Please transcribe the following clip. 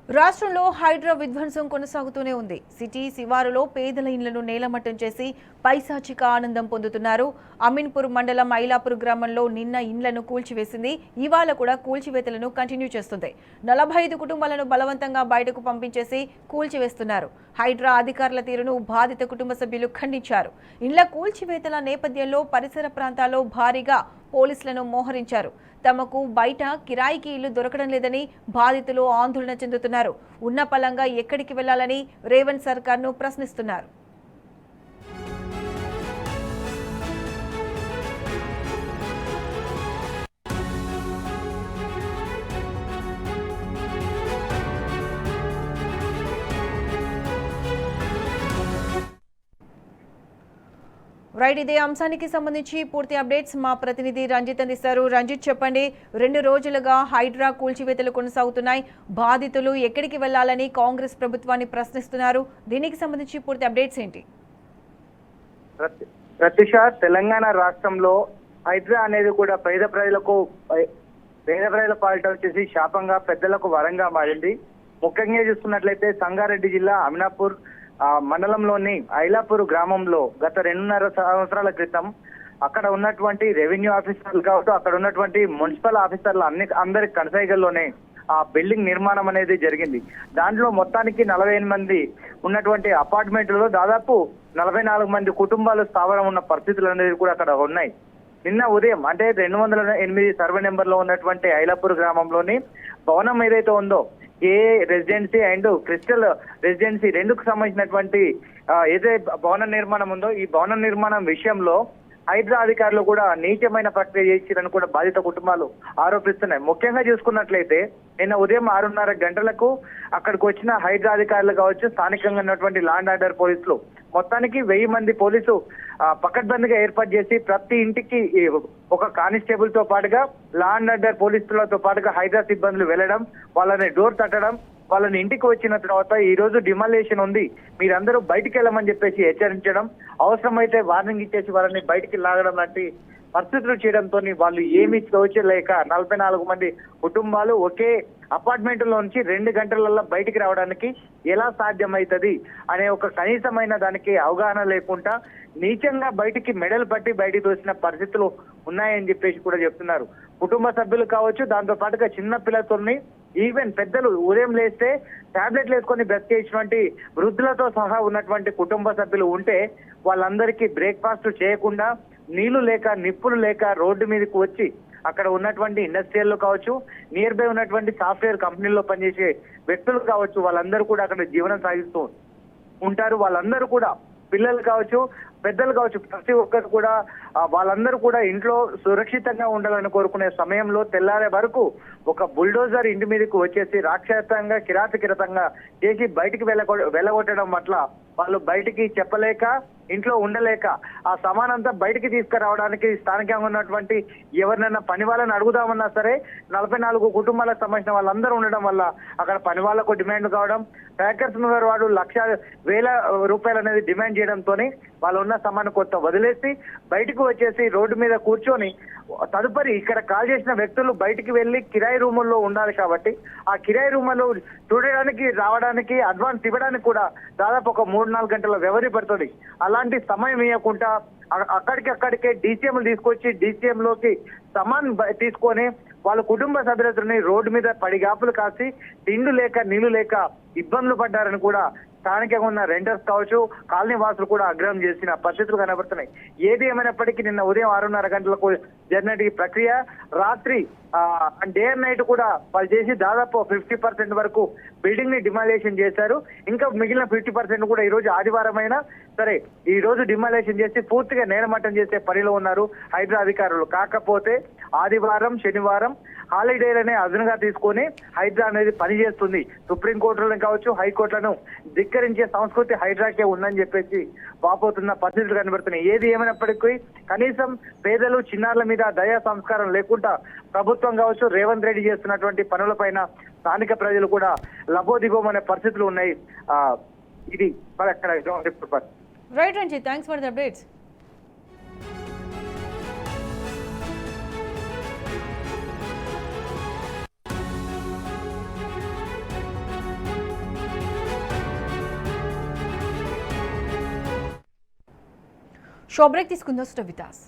రాష్ట్రంలో హైడ్రా విధ్వంసం కొనసాగుతూనే ఉంది. సిటీ శివారులో పేదల ఇళ్లను నేలమట్టం చేసి పైశాచిక ఆనందం పొందుతున్నారు. అమీన్పూర్ మండలం ఐలాపూర్ గ్రామంలో నిన్న ఇండ్లను కూల్చివేసింది. ఇవాళ కూడా కూల్చివేతలను కంటిన్యూ చేస్తుంది. 45 కుటుంబాలను బలవంతంగా బయటకు పంపించేసి కూల్చివేస్తున్నారు. హైడ్రా అధికారుల తీరును బాధిత కుటుంబ సభ్యులు ఖండించారు. ఇండ్ల కూల్చివేతల నేపథ్యంలో పరిసర ప్రాంతాల్లో భారీగా పోలీసులను మోహరించారు. తమకు బయట కిరాయికి ఇల్లు దొరకడం లేదని బాధితులు ఆందోళన చెందుతున్నారు. ఉన్న పలంగా ఎక్కడికి వెళ్లాలని రేవంత్ సర్కార్ను ప్రశ్నిస్తున్నారు. రైట్, ఇదే అంశానికి సంబంధించి పూర్తి అప్డేట్స్ మా ప్రతినిధి రంజిత్ అందిస్తారు. రంజిత్, చెప్పండి. 2 రోజులుగా హైడ్రా కూల్చివేతలు కొనసాగుతున్నాయి. బాధితులు ఎక్కడికి వెళ్లాలని కాంగ్రెస్ ప్రభుత్వాన్ని ప్రశ్నిస్తున్నారు. దీనికి సంబంధించి పూర్తి అప్డేట్స్ ఏంటి? ప్రతిష, తెలంగాణ రాష్ట్రంలో హైడ్రా అనేది కూడా పేద ప్రజల పాలిట వచ్చేసి శాపంగా, పెద్దలకు వరంగా మారింది. ముఖ్యంగా చూస్తున్నట్లయితే సంగారెడ్డి జిల్లా అమినాపూర్ మండలంలోని ఐలాపూర్ గ్రామంలో గత 2.5 సంవత్సరాల క్రితం అక్కడ ఉన్నటువంటి రెవెన్యూ ఆఫీసర్లు కావచ్చు, అక్కడ ఉన్నటువంటి మున్సిపల్ ఆఫీసర్లు అందరి కనసైగల్లోనే ఆ బిల్డింగ్ నిర్మాణం అనేది జరిగింది. దాంట్లో మొత్తానికి 48 మంది ఉన్నటువంటి అపార్ట్మెంట్లో దాదాపు 44 మంది కుటుంబాలు స్థావరం ఉన్న పరిస్థితులు అనేది కూడా అక్కడ ఉన్నాయి. నిన్న ఉదయం అంటే 208 సర్వే నెంబర్ లో ఉన్నటువంటి ఐలాపూర్ గ్రామంలోని భవనం ఏదైతే ఉందో, ఏ రెసిడెన్సీ అండ్ క్రిస్టల్ రెసిడెన్సీ రెండుకు సంబంధించినటువంటి ఏదైతే భవన నిర్మాణం ఉందో, ఈ భవన నిర్మాణం విషయంలో హైడ్రా అధికారులు కూడా నీచమైన ప్రక్రియ చేసిరని కూడా బాధిత కుటుంబాలు ఆరోపిస్తున్నాయి. ముఖ్యంగా చూసుకున్నట్లయితే నిన్న ఉదయం 6:30 గంటలకు అక్కడికి వచ్చిన హైడ్రా అధికారులు కావచ్చు, స్థానికంగా ఉన్నటువంటి లా అండ్ ఆర్డర్ పోలీసులు మొత్తానికి 1000 మంది పోలీసు పకడ్బందీగా ఏర్పాటు చేసి ప్రతి ఇంటికి ఒక కానిస్టేబుల్ తో పాటుగా లా అండ్ ఆర్డర్ పోలీసులతో పాటుగా హైడ్రా సిబ్బందులు వెళ్లడం, వాళ్ళని డోర్ తట్టడం, వాళ్ళని ఇంటికి వచ్చిన తర్వాత ఈ రోజు డిమాలేషన్ ఉంది, మీరందరూ బయటికి వెళ్ళమని చెప్పేసి హెచ్చరించడం, అవసరమైతే వార్నింగ్ ఇచ్చేసి వాళ్ళని బయటికి లాగడం లాంటి పరిస్థితులు చేయడంతో వాళ్ళు ఏమీ తోచలేక 44 మంది కుటుంబాలు ఒకే అపార్ట్మెంట్ లో నుంచి 2 గంటలలో బయటికి రావడానికి ఎలా సాధ్యమవుతుంది అనే ఒక కనీసమైన దానికి అవగాహన లేకుండా నీచంగా బయటికి మెడలు పట్టి బయటికి తోసిన పరిస్థితులు ఉన్నాయని చెప్పేసి కూడా చెప్తున్నారు. కుటుంబ సభ్యులు కావచ్చు, దాంతో పాటుగా చిన్న పిల్లలతోని ఈవెన్ పెద్దలు ఉదయం లేస్తే టాబ్లెట్లు వేసుకొని బ్రతికేసినటువంటి వృద్ధులతో సహా ఉన్నటువంటి కుటుంబ సభ్యులు ఉంటే వాళ్ళందరికీ బ్రేక్ఫాస్ట్ చేయకుండా, నీళ్లు లేక నిప్పులు లేక రోడ్డు మీదకి వచ్చి అక్కడ ఉన్నటువంటి ఇండస్ట్రియల్ కావచ్చు, నియర్ బై ఉన్నటువంటి సాఫ్ట్వేర్ కంపెనీల్లో పనిచేసే వ్యక్తులు కావచ్చు, వాళ్ళందరూ కూడా అక్కడ జీవనం సాగిస్తూ ఉంటారు. వాళ్ళందరూ కూడా పిల్లలు కావచ్చు, పెద్దలు కావచ్చు, ప్రతి ఒక్కరు కూడా వాళ్ళందరూ కూడా ఇంట్లో సురక్షితంగా ఉండాలని కోరుకునే సమయంలో తెల్లారే వరకు ఒక బుల్డోజర్ ఇంటి మీదకి వచ్చేసి రాక్షసంగా కిరాతకిరతంగా చేసి బయటికి వెళ్ళగొట్టడం పట్ల వాళ్ళు బయటికి చెప్పలేక, ఇంట్లో ఉండలేక ఆ సమానంతా బయటికి తీసుకురావడానికి స్థానికంగా ఉన్నటువంటి ఎవరినైనా పని వాళ్ళని అడుగుదామన్నా సరే 44 కుటుంబాలకు సంబంధించిన వాళ్ళందరూ ఉండడం వల్ల అక్కడ పని వాళ్ళకు డిమాండ్ కావడం, ప్యాకర్స్ వాడు 1,00,000 రూపాయలు అనేది డిమాండ్ చేయడంతో వాళ్ళు ఉన్న సమానం కొత్త వదిలేసి బయటకు వచ్చేసి రోడ్డు మీద కూర్చొని తదుపరి ఇక్కడ కాల్ చేసిన వ్యక్తులు బయటికి వెళ్లి కిరాయి రూముల్లో ఉండాలి కాబట్టి ఆ కిరాయి రూములో చూడడానికి రావడానికి అడ్వాన్స్ ఇవ్వడానికి కూడా దాదాపు ఒక 3-4 గంటల వ్యవధి పడుతుంది. అలాంటి సమయం ఇవ్వకుండా అక్కడికే డీసీఎంలు తీసుకొచ్చి డీసీఎం లోకి సమాన్ తీసుకొని వాళ్ళ కుటుంబ సభ్యులతోని రోడ్డు మీద పడిగాపులు కాసి తిండి లేక నీళ్లు లేక ఇబ్బందులు పడ్డారని కూడా స్థానికంగా ఉన్న రెంటర్స్ కావచ్చు, కాలనీ వాసులు కూడా ఆగ్రహం చేసిన పరిస్థితులు కనబడుతున్నాయి. ఏది ఏమైనప్పటికీ నిన్న ఉదయం 6:30 గంటలకు జరిగిన ఈ ప్రక్రియ రాత్రి డే అండ్ నైట్ కూడా వాళ్ళు చేసి దాదాపు 50% వరకు బిల్డింగ్ ని డిమాలేషన్ చేశారు. ఇంకా మిగిలిన 50% కూడా ఈ రోజు ఆదివారం అయినా సరే ఈ రోజు డిమాలేషన్ చేసి పూర్తిగా నేలమట్టం చేసే పనిలో ఉన్నారు హైడ్రా అధికారులు. కాకపోతే ఆదివారం, శనివారం హాలిడేలనే అదనుగా తీసుకొని హైడ్రా అనేది పనిచేస్తుంది. సుప్రీంకోర్టులను కావచ్చు, హైకోర్టులను ధిక్కరించే సంస్కృతి హైడ్రాకే ఉందని చెప్పేసి వాపోతున్న పరిస్థితులు కనబడుతున్నాయి. ఏది ఏమైనప్పటికీ కనీసం పేదలు, చిన్నారుల మీద దయా సంస్కారం లేకుండా ప్రభుత్వం కావచ్చు, రేవంత్ రెడ్డి చేస్తున్నటువంటి పనులపైన స్థానిక ప్రజలు కూడా లబోదిబోమనే పరిస్థితులు ఉన్నాయి. ఇది right Ranjith, thanks for the updates. Show break తీసుకుందాం స్టవితాస్.